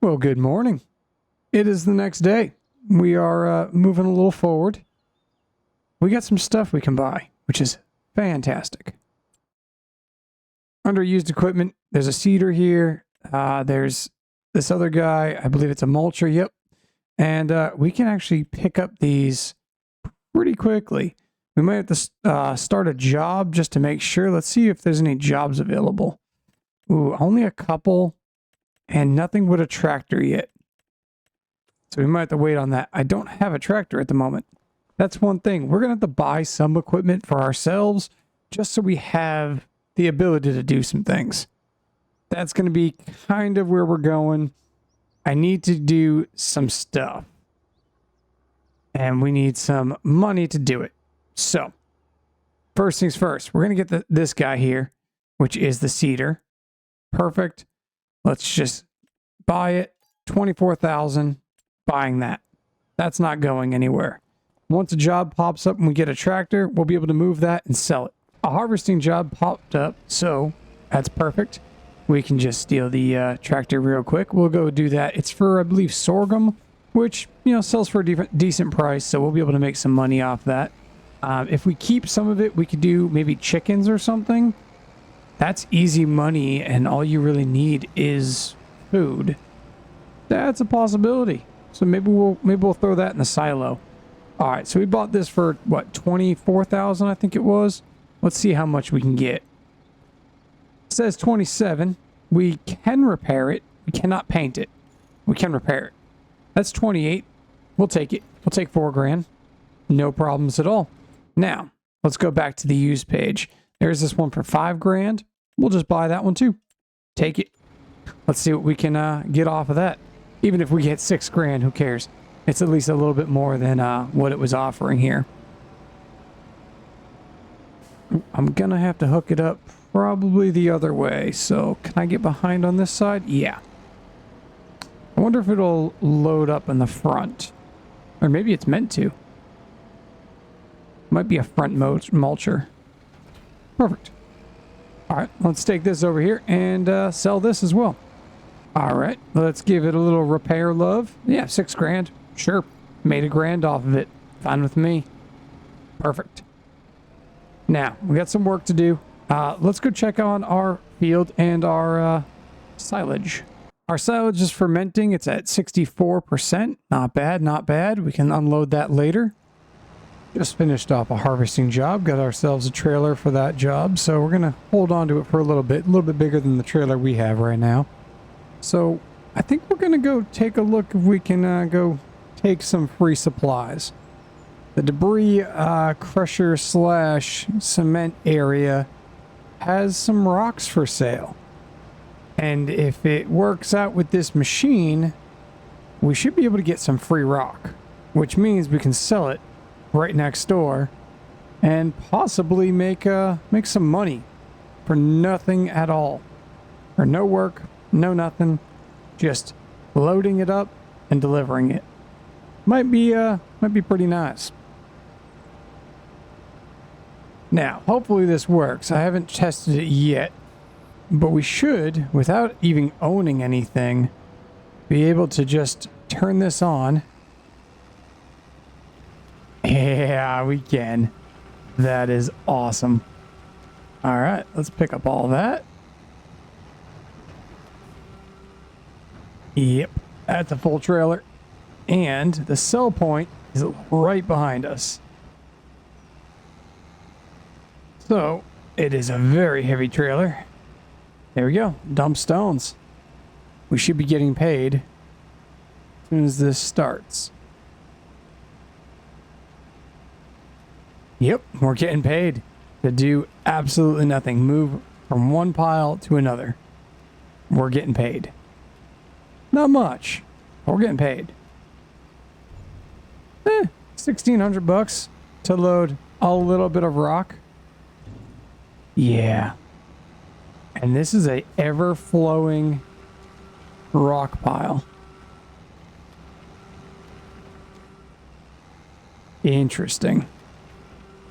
Well, good morning. It is the next day. We are moving a little forward. We got some stuff we can buy, which is fantastic. Under used equipment, there's a seeder here. There's this other guy. I believe it's a mulcher. Yep. And we can actually pick up these pretty quickly. We might have to start a job just to make sure. Let's see if there's any jobs available. Ooh, only a couple. And nothing with a tractor yet. So we might have to wait on that. I don't have a tractor at the moment. That's one thing. We're going to have to buy some equipment for ourselves just so we have the ability to do some things. That's going to be kind of where we're going. I need to do some stuff. And we need some money to do it. So, first things first. We're going to get this guy here, which is the seeder. Perfect. Let's just buy it. 24,000. Buying that. That's not going anywhere. Once a job pops up and we get a tractor, we'll be able to move that and sell it. A harvesting job popped up, so that's perfect. We can just steal the tractor real quick. We'll go do that. It's for, I believe, sorghum, which, sells for a decent price, so we'll be able to make some money off that. If we keep some of it, we could do maybe chickens or something. That's easy money, and all you really need is food. That's a possibility. So maybe we'll throw that in the silo. All right, so we bought this for what, 24,000, I think it was. Let's see how much we can get. It says 27. We can repair it. We cannot paint it. We can repair it. That's 28. We'll take it. We'll take 4 grand. No problems at all. Now, let's go back to the used page. There's this one for 5 grand. We'll just buy that one too. Take it. Let's see what we can get off of that. Even if we get 6 grand, who cares? It's at least a little bit more than what it was offering here. I'm going to have to hook it up probably the other way. So can I get behind on this side? Yeah. I wonder if it'll load up in the front. Or maybe it's meant to. Might be a front mulcher. Perfect. All right, let's take this over here and sell this as well. All right, let's give it a little repair love. Yeah, 6 grand. Sure. Made $1 grand off of it. Fine with me. Perfect. Now, we got some work to do. Let's go check on our field and our silage. Our silage is fermenting. It's at 64%. Not bad, not bad. We can unload that later. Just finished off a harvesting job. Got ourselves a trailer for that job. So we're going to hold on to it for a little bit bigger than the trailer we have right now. So I think we're going to go take a look if we can go take some free supplies. The debris crusher / cement area has some rocks for sale. And if it works out with this machine, we should be able to get some free rock, which means we can sell it right next door and possibly make some money for nothing at all. For no work, no nothing, just loading it up and delivering it. Might be pretty nice. Now, hopefully this works. I haven't tested it yet, but we should, without even owning anything, be able to just turn this on. Yeah, we can. That is awesome. All right, let's pick up all that. Yep, that's a full trailer. And the sell point is right behind us. So, it is a very heavy trailer. There we go, dump stones. We should be getting paid as soon as this starts. Yep, we're getting paid to do absolutely nothing. Move from one pile to another. We're getting paid. Not much, but we're getting paid. 1,600 bucks to load a little bit of rock. Yeah. And this is a ever-flowing rock pile. Interesting.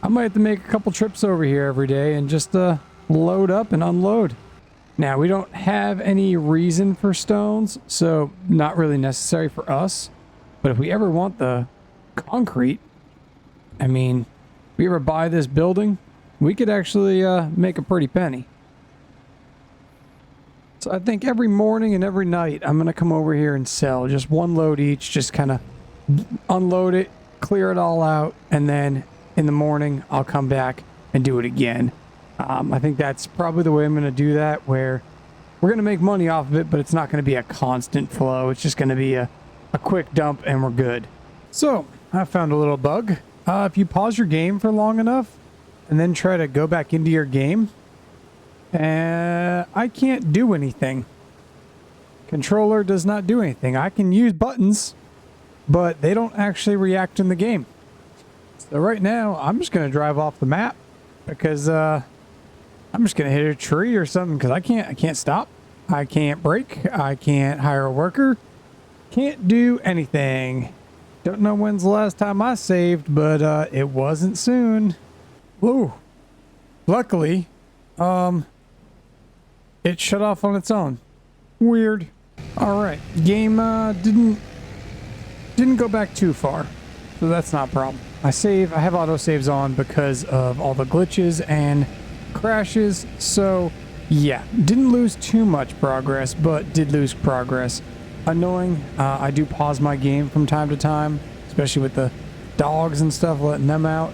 I might have to make a couple trips over here every day and just load up and unload. Now, we don't have any reason for stones, so not really necessary for us. But if we ever want the concrete, I mean, if we ever buy this building, we could actually make a pretty penny. So I think every morning and every night, I'm going to come over here and sell just one load each, just kind of unload it, clear it all out, and then in the morning, I'll come back and do it again. I think that's probably the way I'm going to do that, where we're going to make money off of it, but it's not going to be a constant flow. It's just going to be a quick dump and we're good. So I found a little bug. If you pause your game for long enough and then try to go back into your game, I can't do anything. Controller does not do anything. I can use buttons, but they don't actually react in the game. So right now, I'm just going to drive off the map because I'm just going to hit a tree or something because I can't stop. I can't brake. I can't hire a worker. Can't do anything. Don't know when's the last time I saved, but it wasn't soon. Whoa. Luckily, it shut off on its own. Weird. All right. Game didn't go back too far, so that's not a problem. I have autosaves on because of all the glitches and crashes, so yeah, didn't lose too much progress, but did lose progress. Annoying. I do pause my game from time to time, especially with the dogs and stuff, letting them out.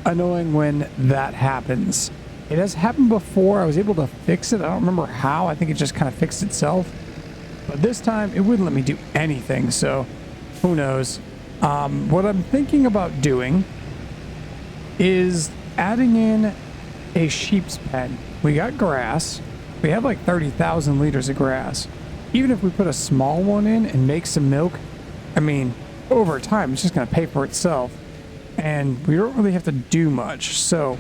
Annoying when that happens. It has happened before. I was able to fix it. I don't remember how. I think it just kind of fixed itself. But this time, it wouldn't let me do anything, so who knows. What I'm thinking about doing is adding in a sheep's pen. We got grass. We have like 30,000 liters of grass. Even if we put a small one in and make some milk, I mean, over time, it's just going to pay for itself. And we don't really have to do much. So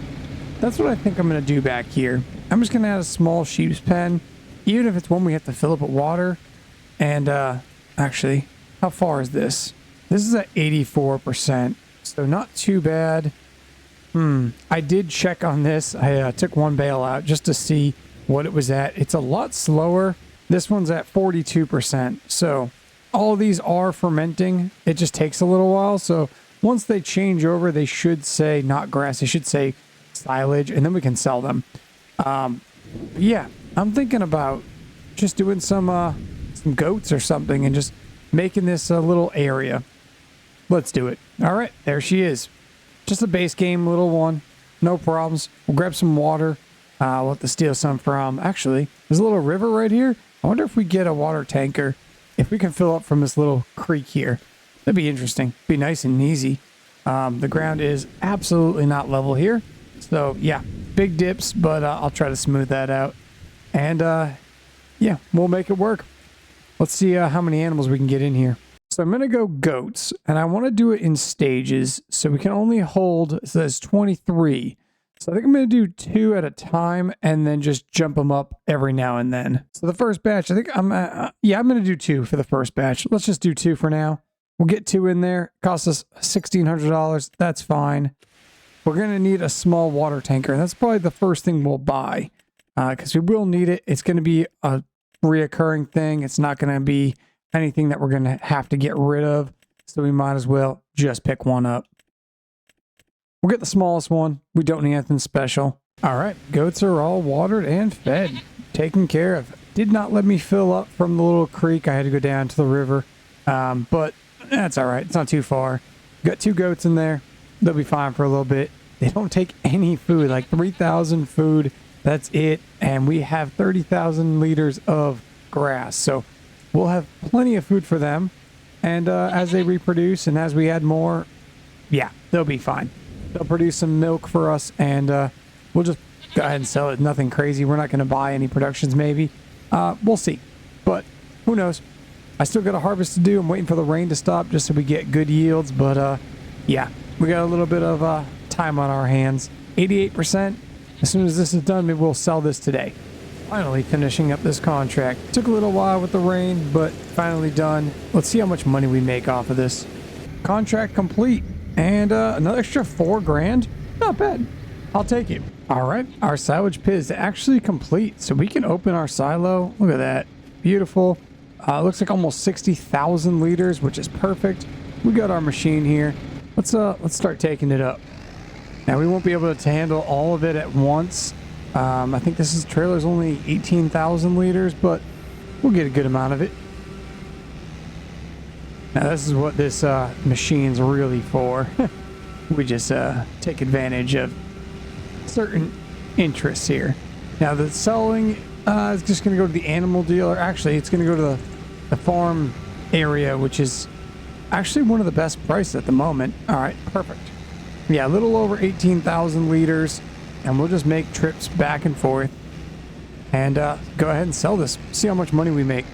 that's what I think I'm going to do back here. I'm just going to add a small sheep's pen, even if it's one we have to fill up with water. And actually, how far is this? This is at 84%, so not too bad. I did check on this. I took one bale out just to see what it was at. It's a lot slower. This one's at 42%. So all of these are fermenting. It just takes a little while. So once they change over, they should say not grass. They should say silage, and then we can sell them. Yeah, I'm thinking about just doing some goats or something and just making this a little area. Let's do it. All right, there she is. Just a base game, little one. No problems. We'll grab some water. We'll have to steal some from... Actually, there's a little river right here. I wonder if we get a water tanker. If we can fill up from this little creek here. That'd be interesting. Be nice and easy. The ground is absolutely not level here. So, yeah, big dips, but I'll try to smooth that out. And, yeah, we'll make it work. Let's see how many animals we can get in here. So I'm going to go goats, and I want to do it in stages, so we can only hold, it says 23. So I think I'm going to do 2 at a time, and then just jump them up every now and then. So the first batch, I think I'm going to do 2 for the first batch. Let's just do 2 for now. We'll get 2 in there. Costs us $1,600. That's fine. We're going to need a small water tanker, and that's probably the first thing we'll buy, because we will need it. It's going to be a reoccurring thing. It's not going to be anything that we're going to have to get rid of, so we might as well just pick one up. We'll get the smallest one. We don't need anything special. All right, goats are all watered and fed, taken care of. Did not let me fill up from the little creek. I had to go down to the river, but that's all right. It's not too far. Got 2 goats in there. They'll be fine for a little bit. They don't take any food, like 3,000 food. That's it. And we have 30,000 liters of grass. So we'll have plenty of food for them. And as they reproduce and as we add more, yeah, they'll be fine. They'll produce some milk for us, and we'll just go ahead and sell it. Nothing crazy. We're not going to buy any productions maybe. We'll see. But who knows? I still got a harvest to do. I'm waiting for the rain to stop just so we get good yields. But yeah, we got a little bit of time on our hands. 88%. As soon as this is done, maybe we'll sell this today. Finally finishing up this contract. Took a little while with the rain, but finally done. Let's see how much money we make off of this. Contract complete. And another extra $4 grand. Not bad. I'll take it. All right, our silage pit is actually complete, so we can open our silo. Look at that, beautiful. Looks like almost 60,000 liters, which is perfect. We got our machine here. Let's start taking it up. Now we won't be able to handle all of it at once. I think this trailer's only 18,000 liters, but we'll get a good amount of it. Now this is what this machine's really for. We just take advantage of certain interests here. Now the selling is just going to go to the animal dealer. Actually, it's going to go to the farm area, which is actually one of the best prices at the moment. All right, perfect. Yeah, a little over 18,000 liters, and we'll just make trips back and forth and go ahead and sell this. See how much money we make.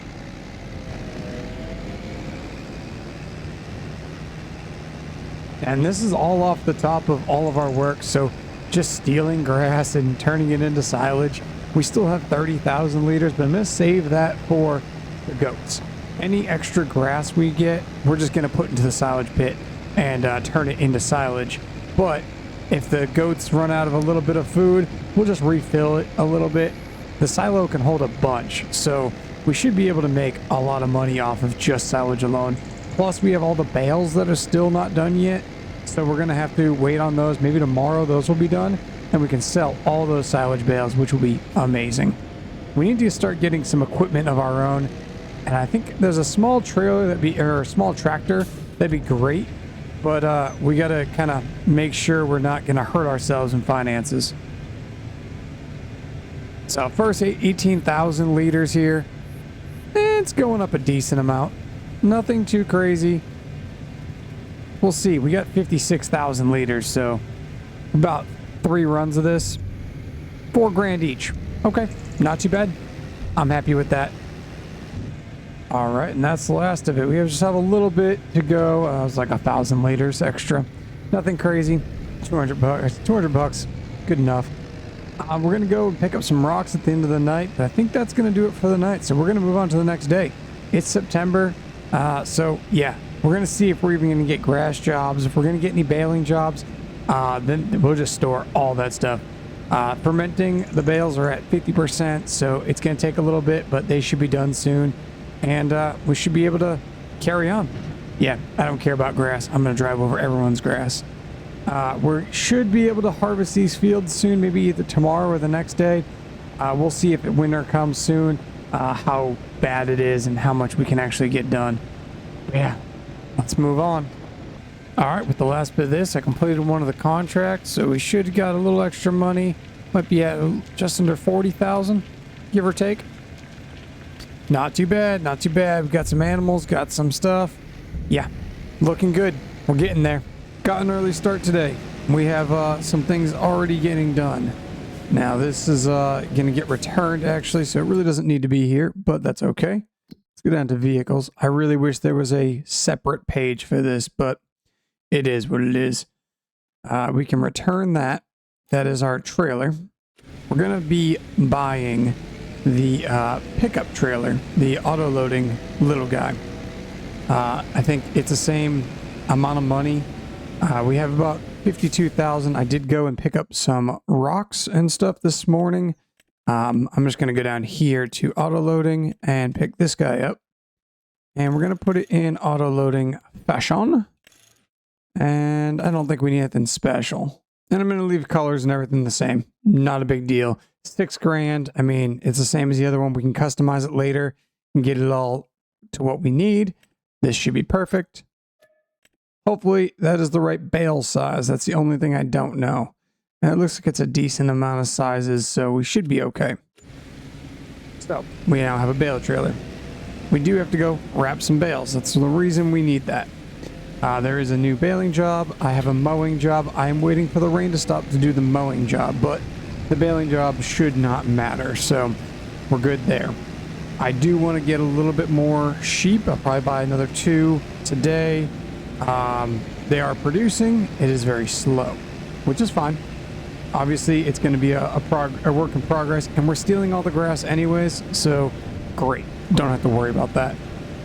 And this is all off the top of all of our work, so just stealing grass and turning it into silage. We still have 30,000 liters, but I'm going to save that for the goats. Any extra grass we get, we're just going to put into the silage pit and turn it into silage. But if the goats run out of a little bit of food, we'll just refill it a little bit. The silo can hold a bunch, so we should be able to make a lot of money off of just silage alone. Plus, we have all the bales that are still not done yet. So we're going to have to wait on those. Maybe tomorrow those will be done, and we can sell all those silage bales, which will be amazing. We need to start getting some equipment of our own, and I think there's a small trailer or a small tractor that'd be great, but we got to kind of make sure we're not going to hurt ourselves in finances. So first 18,000 liters here. It's going up a decent amount. Nothing too crazy. We'll see. We got 56,000 liters, so about 3 runs of this. $4 grand each. Okay, not too bad. I'm happy with that. All right, and that's the last of it. We just have a little bit to go. It was like 1,000 liters extra. Nothing crazy. 200 bucks. 200 bucks. Good enough. We're going to go and pick up some rocks at the end of the night, but I think that's going to do it for the night, so we're going to move on to the next day. It's September, so yeah. We're going to see if we're even going to get grass jobs. If we're going to get any baling jobs, then we'll just store all that stuff. Fermenting, the bales are at 50%, so it's going to take a little bit, but they should be done soon. And we should be able to carry on. Yeah, I don't care about grass. I'm going to drive over everyone's grass. We should be able to harvest these fields soon, maybe either tomorrow or the next day. We'll see if winter comes soon, how bad it is, and how much we can actually get done. Yeah. Let's move on. All right, with the last bit of this, I completed one of the contracts, so we should have got a little extra money. Might be at just under 40,000, give or take. Not too bad, not too bad. We've got some animals, got some stuff. Yeah, looking good. We're getting there. Got an early start today. We have some things already getting done. Now, this is going to get returned, actually, so it really doesn't need to be here, but that's okay. Go down to vehicles. I really wish there was a separate page for this, but it is what it is. We can return that. That is our trailer. We're going to be buying the pickup trailer, the auto-loading little guy. I think it's the same amount of money. We have about 52,000. I did go and pick up some rocks and stuff this morning. I'm just going to go down here to auto loading and pick this guy up. And we're going to put it in auto loading fashion. And I don't think we need anything special. And I'm going to leave colors and everything the same. Not a big deal. 6 grand. I mean, it's the same as the other one. We can customize it later and get it all to what we need. This should be perfect. Hopefully that is the right bale size. That's the only thing I don't know. And it looks like it's a decent amount of sizes, so we should be okay. So, we now have a bale trailer. We do have to go wrap some bales. That's the reason we need that. There is a new baling job. I have a mowing job. I am waiting for the rain to stop to do the mowing job, but the baling job should not matter, so we're good there. I do want to get a little bit more sheep. I'll probably buy another 2 today. They are producing. It is very slow, which is fine. Obviously, it's going to be a work in progress, and we're stealing all the grass anyways, so great. Don't have to worry about that.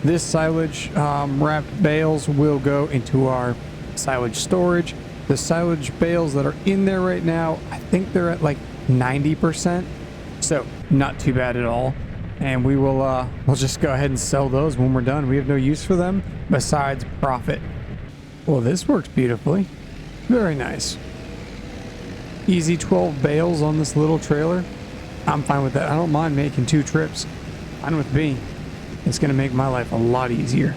This silage wrapped bales will go into our silage storage, The silage bales that are in there right now, I think they're at like 90%. So not too bad at all. And we'll just go ahead and sell those when we're done. We have no use for them besides profit. Well, this works beautifully. Very nice. Easy 12 bales on this little trailer. I'm fine with that. I don't mind making 2 trips. Fine with me. It's going to make my life a lot easier.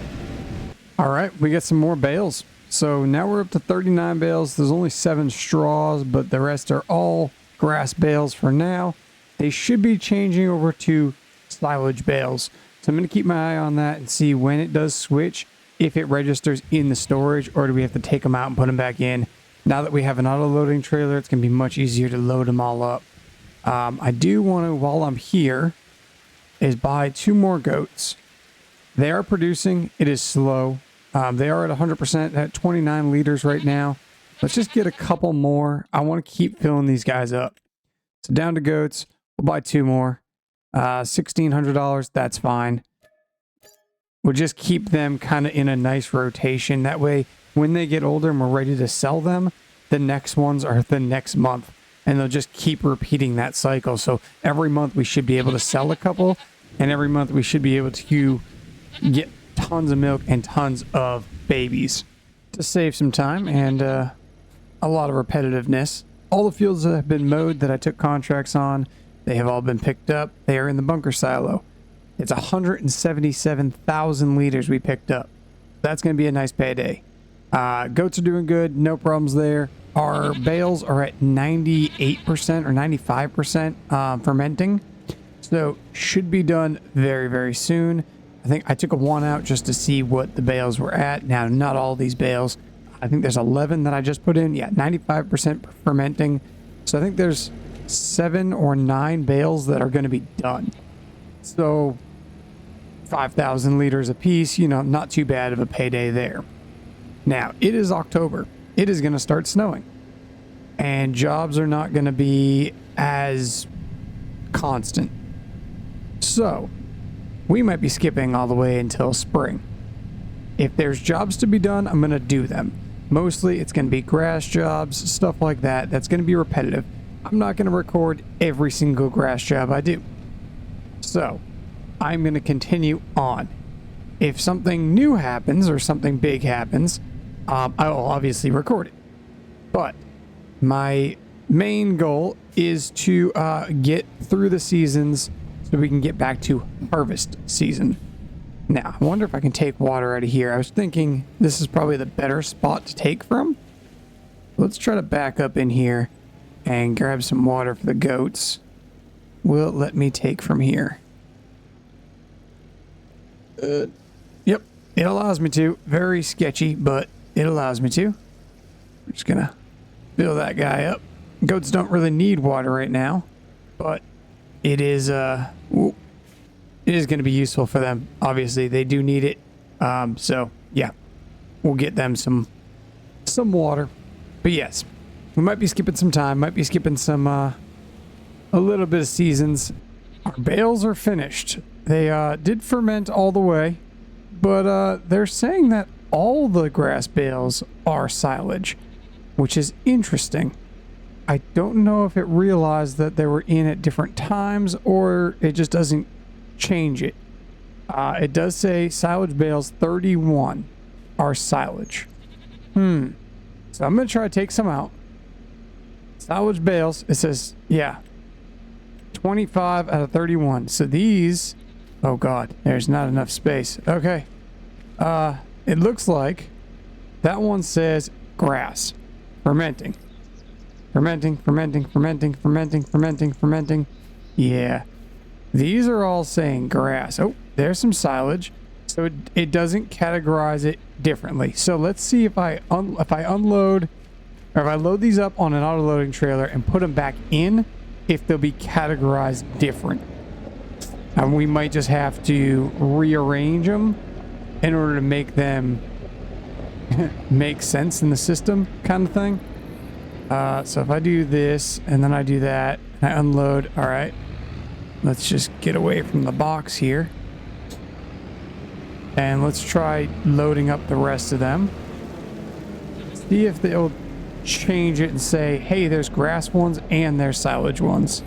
All right, we got some more bales. So now we're up to 39 bales. There's only 7 straws, but the rest are all grass bales for now. They should be changing over to silage bales. So I'm going to keep my eye on that and see when it does switch, if it registers in the storage, or do we have to take them out and put them back in. Now that we have an auto-loading trailer, it's going to be much easier to load them all up. I do want to, while I'm here, is buy 2 more goats. They are producing. It is slow. They are at 100% at 29 liters right now. Let's just get a couple more. I want to keep filling these guys up. So down to goats. We'll buy 2 more. $1,600. That's fine. We'll just keep them kind of in a nice rotation. That way, when they get older and we're ready to sell them, the next ones are the next month. And they'll just keep repeating that cycle. So every month we should be able to sell a couple. And every month we should be able to get tons of milk and tons of babies. To save some time and a lot of repetitiveness. All the fields that have been mowed that I took contracts on, they have all been picked up. They are in the bunker silo. It's 177,000 liters we picked up. That's going to be a nice payday. Goats are doing good. No problems there. Our bales are at 98% or 95% fermenting. So should be done very, very soon. I think I took a 1 out just to see what the bales were at. Now, not all these bales. I think there's 11 that I just put in. Yeah, 95% fermenting. So I think there's 7 or 9 bales that are going to be done. So 5,000 liters a piece, you know, not too bad of a payday there. Now, it is October. It is going to start snowing. And jobs are not going to be as constant. So, we might be skipping all the way until spring. If there's jobs to be done, I'm going to do them. Mostly, it's going to be grass jobs, stuff like that. That's going to be repetitive. I'm not going to record every single grass job I do. So, I'm going to continue on. If something new happens or something big happens, I will obviously record it. But my main goal is to get through the seasons so we can get back to harvest season. Now, I wonder if I can take water out of here. I was thinking this is probably the better spot to take from. Let's try to back up in here and grab some water for the goats. Will it let me take from here? Yep, it allows me to. Very sketchy, but it allows me to. I'm just gonna fill that guy up. Goats don't really need water right now, but it is it is going to be useful for them. Obviously, they do need it. So yeah, we'll get them some water. But yes, we might be skipping some time. Might be skipping some a little bit of seasons. Our bales are finished. They did ferment all the way, but they're saying that all the grass bales are silage, which is interesting. I don't know if it realized that they were in at different times or it just doesn't change it. It does say silage bales 31 are silage. So I'm going to try to take some out. Silage bales, it says, yeah, 25 out of 31. So these, oh God, there's not enough space. Okay. It looks like that one says grass. Fermenting. Fermenting, fermenting, fermenting, fermenting, fermenting, fermenting. Yeah. These are all saying grass. Oh, there's some silage. So it doesn't categorize it differently. So let's see if I unload, or if I load these up on an auto-loading trailer and put them back in, if they'll be categorized different. And we might just have to rearrange them in order to make them make sense in the system, kind of thing. So if I do this and then I do that and I unload, all right, let's just get away from the box here and let's try loading up the rest of them. See if they'll change it and say, hey, there's grass ones and there's silage ones.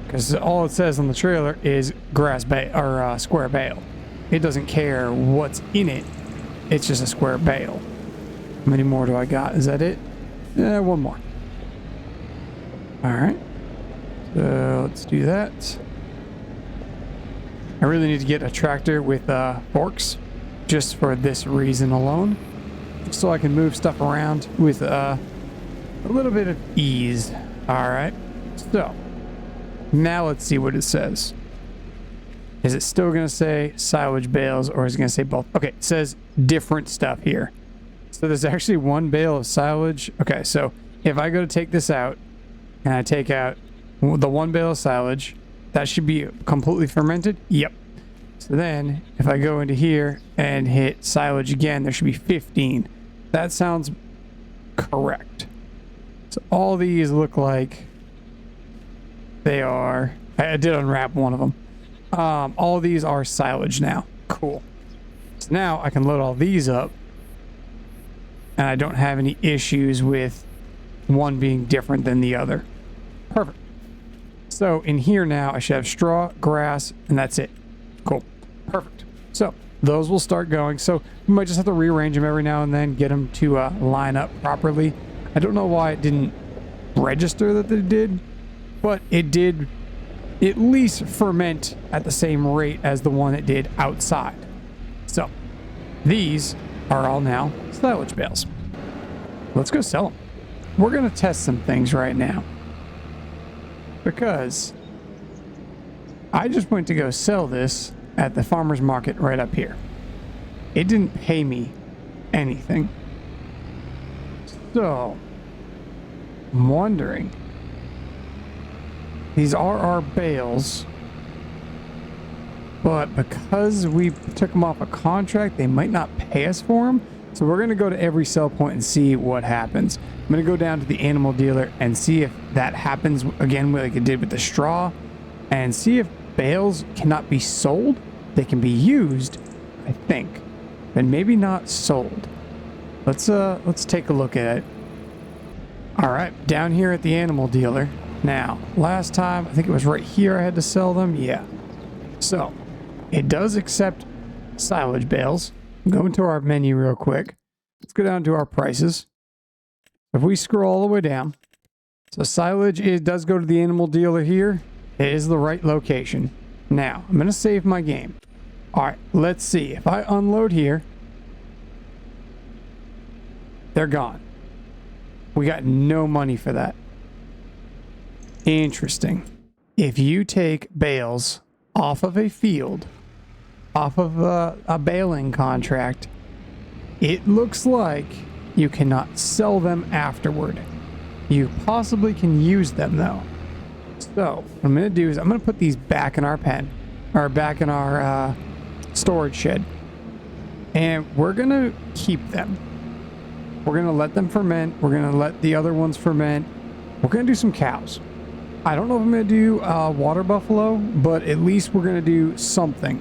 Because all it says on the trailer is grass bale or square bale. It doesn't care what's in it. It's just a square bale. How many more do I got? Is that it? One more. All right. So let's do that. I really need to get a tractor with forks just for this reason alone. Just so I can move stuff around with a little bit of ease. All right. So now let's see what it says. Is it still going to say silage bales or is it going to say both? Okay, it says different stuff here. So there's actually one bale of silage. Okay, so if I go to take this out and I take out the one bale of silage, that should be completely fermented. Yep. So then if I go into here and hit silage again, there should be 15. That sounds correct. So all these look like they are, I did unwrap one of them. All these are silage now. Cool. So now I can load all these up and I don't have any issues with one being different than the other. Perfect. So in here now I should have straw, grass, and that's it. Cool. Perfect. So those will start going. So we might just have to rearrange them every now and then, get them to line up properly. I don't know why it didn't register that they did, but it did at least ferment at the same rate as the one it did outside. So these are all now silage bales. Let's go sell them. We're going to test some things right now because I just went to go sell this at the farmer's market right up here. It didn't pay me anything. So I'm wondering, these are our bales, but because we took them off a contract, they might not pay us for them. So we're going to go to every sell point and see what happens. I'm going to go down to the animal dealer and see if that happens again like it did with the straw, and see if bales cannot be sold. They can be used, I think, but maybe not sold. Let's take a look at it. All right, down here at the animal dealer. Now, last time, I think it was right here I had to sell them. Yeah. So, it does accept silage bales. Go into our menu real quick. Let's go down to our prices. If we scroll all the way down, so silage, it does go to the animal dealer here. It is the right location. Now, I'm going to save my game. All right, let's see. If I unload here, they're gone. We got no money for that. Interesting. If you take bales off of a field, off of a baling contract, it looks like you cannot sell them afterward. You possibly can use them though. So what I'm going to do is I'm going to put these back in our pen, or back in our storage shed, and we're going to keep them. We're going to let them ferment. We're going to let the other ones ferment. We're going to do some cows. I don't know if I'm going to do water buffalo, but at least we're going to do something.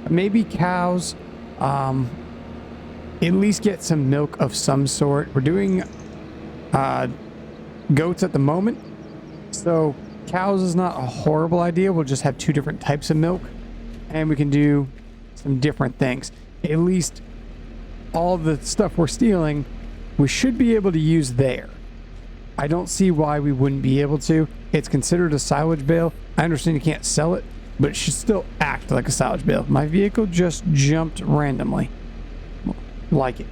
Maybe cows, at least get some milk of some sort. We're doing goats at the moment, so cows is not a horrible idea. We'll just have two different types of milk, and we can do some different things. At least all the stuff we're stealing, we should be able to use there. I don't see why we wouldn't be able to. It's considered a silage bale. I understand you can't sell it, but it should still act like a silage bale. My vehicle just jumped randomly. Like it.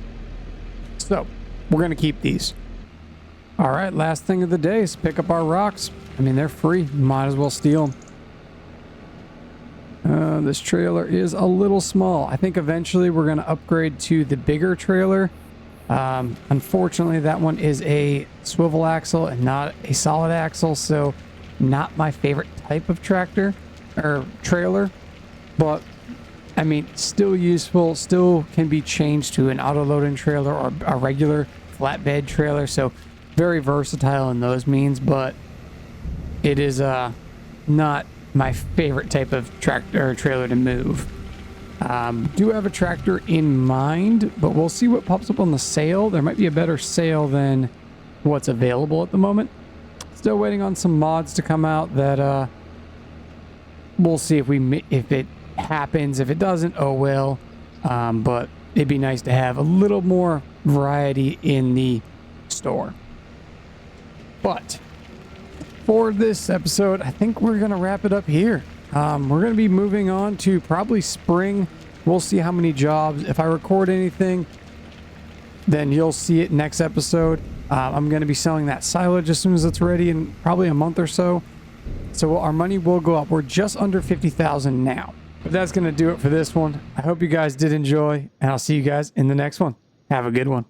So, we're going to keep these. All right, last thing of the day is pick up our rocks. I mean, they're free. Might as well steal them. This trailer is a little small. I think eventually we're going to upgrade to the bigger trailer. Unfortunately, that one is a swivel axle and not a solid axle, so not my favorite type of tractor or trailer, but I mean, still useful, still can be changed to an auto-loading trailer or a regular flatbed trailer, so very versatile in those means, but it is not my favorite type of tractor or trailer to move. Do have a tractor in mind, but we'll see what pops up on the sale. There might be a better sale than what's available at the moment. Still waiting on some mods to come out that we'll see if it happens. If it doesn't, oh well. But it'd be nice to have a little more variety in the store. But for this episode, I think we're gonna wrap it up here. We're going to be moving on to probably spring. We'll see how many jobs. If I record anything, then you'll see it next episode. I'm going to be selling that silage as soon as it's ready in probably a month or so. So our money will go up. We're just under 50,000 now. But that's going to do it for this one. I hope you guys did enjoy, and I'll see you guys in the next one. Have a good one.